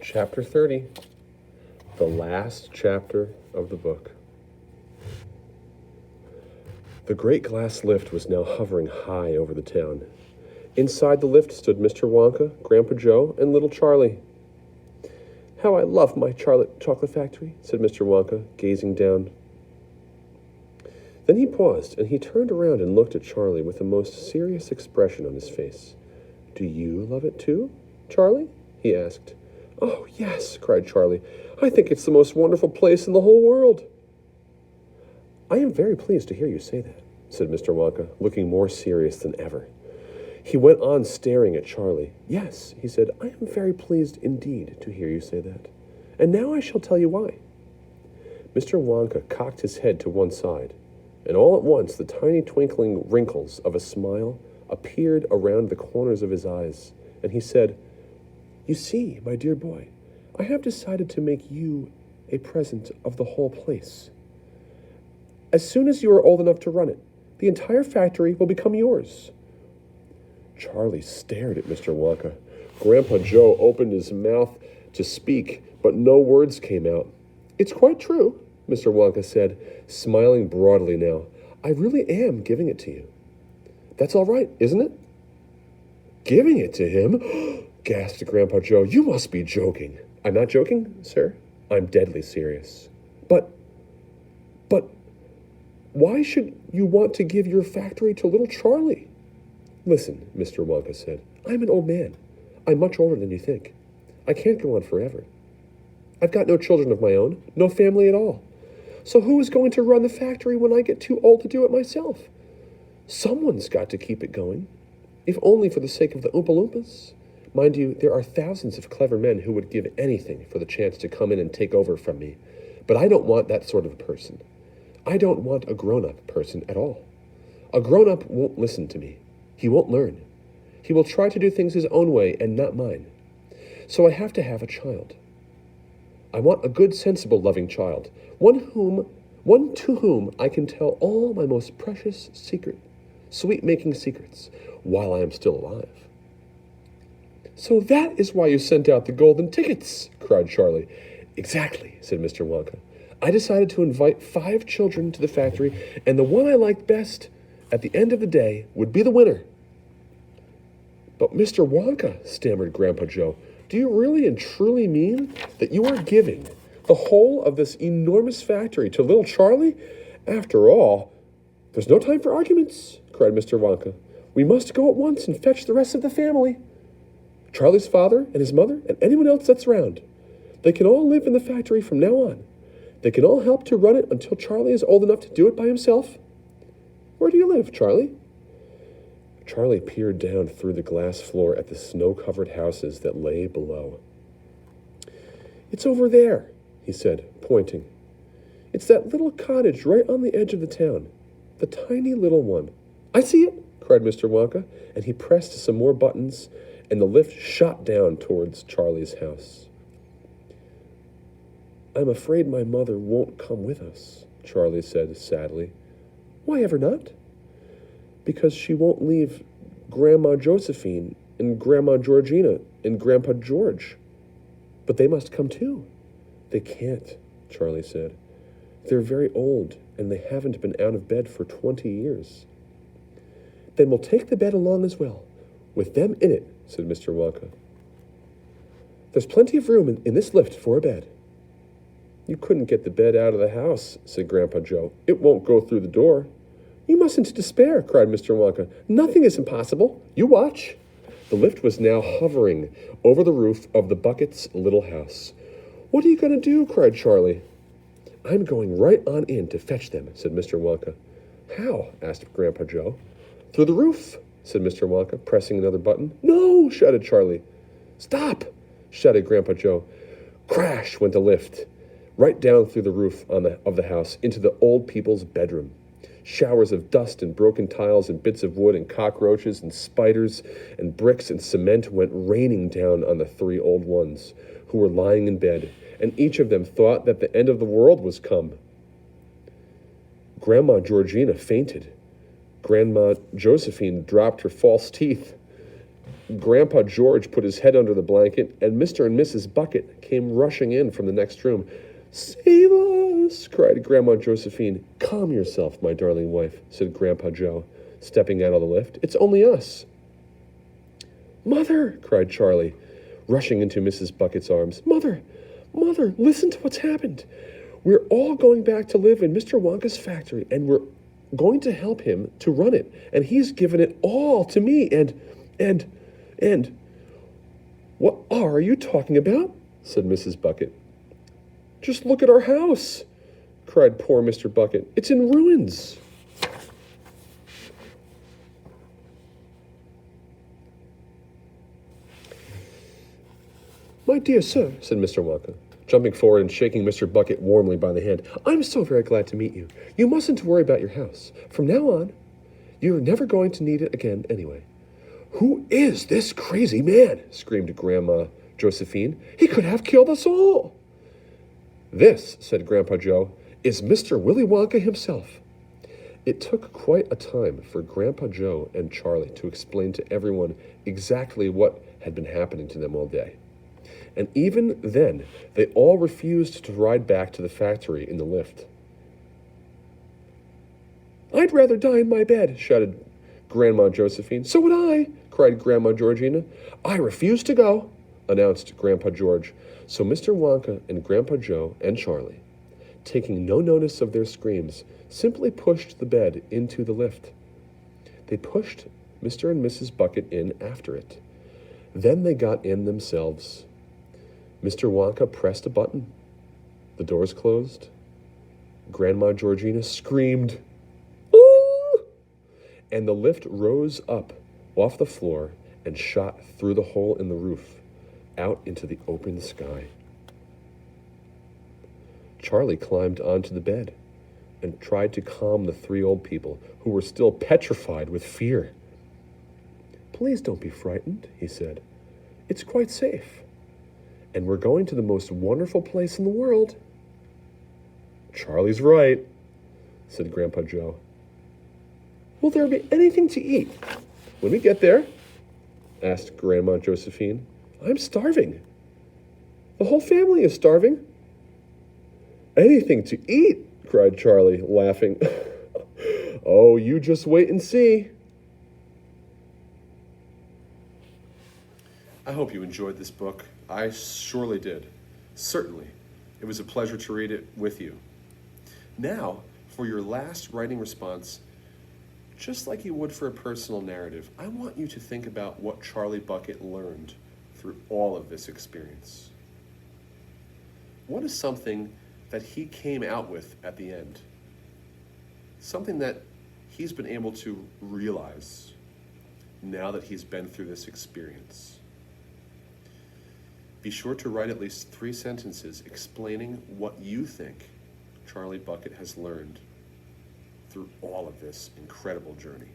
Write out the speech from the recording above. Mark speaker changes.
Speaker 1: Chapter 30, the last chapter of the book. The great glass lift was now hovering high over the town. Inside the lift stood Mr. Wonka, Grandpa Joe, and little Charlie. "How I love my chocolate factory," said Mr. Wonka, gazing down. Then he paused, and he turned around and looked at Charlie with a most serious expression on his face. "Do you love it too, Charlie?" he asked. "Oh, yes," cried Charlie. "I think it's the most wonderful place in the whole world." "I am very pleased to hear you say that," said Mr. Wonka, looking more serious than ever. He went on staring at Charlie. "Yes," he said, "I am very pleased indeed to hear you say that. And now I shall tell you why." Mr. Wonka cocked his head to one side, and all at once the tiny twinkling wrinkles of a smile appeared around the corners of his eyes, and he said, "You see, my dear boy, I have decided to make you a present of the whole place. As soon as you are old enough to run it, the entire factory will become yours." Charlie stared at Mr. Wonka. Grandpa Joe opened his mouth to speak, but no words came out. "It's quite true," Mr. Wonka said, smiling broadly now. "I really am giving it to you. That's all right, isn't it?" "Giving it to him?" gasped Grandpa Joe. "You must be joking." "I'm not joking, sir. I'm deadly serious." But, why should you want to give your factory to little Charlie?" "Listen," Mr. Wonka said. "I'm an old man. I'm much older than you think. I can't go on forever. I've got no children of my own, no family at all. So who is going to run the factory when I get too old to do it myself? Someone's got to keep it going, if only for the sake of the Oompa Loompas. Mind you, there are thousands of clever men who would give anything for the chance to come in and take over from me. But I don't want that sort of a person. I don't want a grown-up person at all. A grown-up won't listen to me. He won't learn. He will try to do things his own way and not mine. So I have to have a child. I want a good, sensible, loving child, one to whom I can tell all my most precious sweet-making secrets, while I am still alive." "So that is why you sent out the golden tickets," cried Charlie. "Exactly," said Mr. Wonka. "I decided to invite 5 children to the factory, and the one I liked best, at the end of the day, would be the winner." "But Mr. Wonka," stammered Grandpa Joe, "do you really and truly mean that you are giving the whole of this enormous factory to little Charlie? After all—" "There's no time for arguments," cried Mr. Wonka. "We must go at once and fetch the rest of the family. Charlie's father and his mother and anyone else that's around. They can all live in the factory from now on. They can all help to run it until Charlie is old enough to do it by himself. Where do you live, Charlie?" Charlie peered down through the glass floor at the snow-covered houses that lay below. "It's over there," he said, pointing. "It's that little cottage right on the edge of the town. The tiny little one." "I see it," cried Mr. Wonka, and he pressed some more buttons, and the lift shot down towards Charlie's house. "I'm afraid my mother won't come with us," Charlie said sadly. "Why ever not?" "Because she won't leave Grandma Josephine and Grandma Georgina and Grandpa George. But they must come too." "They can't," Charlie said. "They're very old, and they haven't been out of bed for 20 years. "Then we'll take the bed along as well, with them in it," said Mr. Wonka. "There's plenty of room in this lift for a bed." "You couldn't get the bed out of the house," said Grandpa Joe. "It won't go through the door." "You mustn't despair," cried Mr. Wonka. "Nothing is impossible. You watch." The lift was now hovering over the roof of the Bucket's little house. "What are you going to do?" cried Charlie. "I'm going right on in to fetch them," said Mr. Wonka. "How?" asked Grandpa Joe. "Through the roof," said Mr. Wonka, pressing another button. "No!" shouted Charlie. "Stop!" shouted Grandpa Joe. Crash went the lift, right down through the roof of the house into the old people's bedroom. Showers of dust and broken tiles and bits of wood and cockroaches and spiders and bricks and cement went raining down on the 3 old ones who were lying in bed, and each of them thought that the end of the world was come. Grandma Georgina fainted. Grandma Josephine dropped her false teeth. Grandpa George put his head under the blanket, and Mr. and Mrs. Bucket came rushing in from the next room. "Save us!" cried Grandma Josephine. "Calm yourself, my darling wife," said Grandpa Joe, stepping out of the lift. "It's only us." "Mother!" cried Charlie, rushing into Mrs. Bucket's arms. "Mother! Mother, listen to what's happened. We're all going back to live in Mr. Wonka's factory, and we're going to help him to run it. And he's given it all to me, and... What are you talking about?" said Mrs. Bucket. "Just look at our house," cried poor Mr. Bucket. "It's in ruins." "My dear sir," said Mr. Wonka, jumping forward and shaking Mr. Bucket warmly by the hand, "I'm so very glad to meet you. You mustn't worry about your house. From now on, you're never going to need it again anyway." "Who is this crazy man?" screamed Grandma Josephine. "He could have killed us all." "This," said Grandpa Joe, "is Mr. Willy Wonka himself." It took quite a time for Grandpa Joe and Charlie to explain to everyone exactly what had been happening to them all day. And even then, they all refused to ride back to the factory in the lift. "I'd rather die in my bed," shouted Grandma Josephine. "So would I," cried Grandma Georgina. "I refuse to go," announced Grandpa George. So Mr. Wonka and Grandpa Joe and Charlie, taking no notice of their screams, simply pushed the bed into the lift. They pushed Mr. and Mrs. Bucket in after it. Then they got in themselves. Mr. Wonka pressed a button. The doors closed. Grandma Georgina screamed, "Ooh!" And the lift rose up off the floor and shot through the hole in the roof, out into the open sky. Charlie climbed onto the bed and tried to calm the three old people who were still petrified with fear. "Please don't be frightened," he said. "It's quite safe. And we're going to the most wonderful place in the world." "Charlie's right," said Grandpa Joe. "Will there be anything to eat when we get there?" asked Grandma Josephine. "I'm starving. The whole family is starving." "Anything to eat?" cried Charlie, laughing. "Oh, you just wait and see." I hope you enjoyed this book. I surely did. Certainly. It was a pleasure to read it with you. Now, for your last writing response, just like you would for a personal narrative, I want you to think about what Charlie Bucket learned through all of this experience. What is something that he came out with at the end? Something that he's been able to realize now that he's been through this experience. Be sure to write at least 3 sentences explaining what you think Charlie Bucket has learned through all of this incredible journey.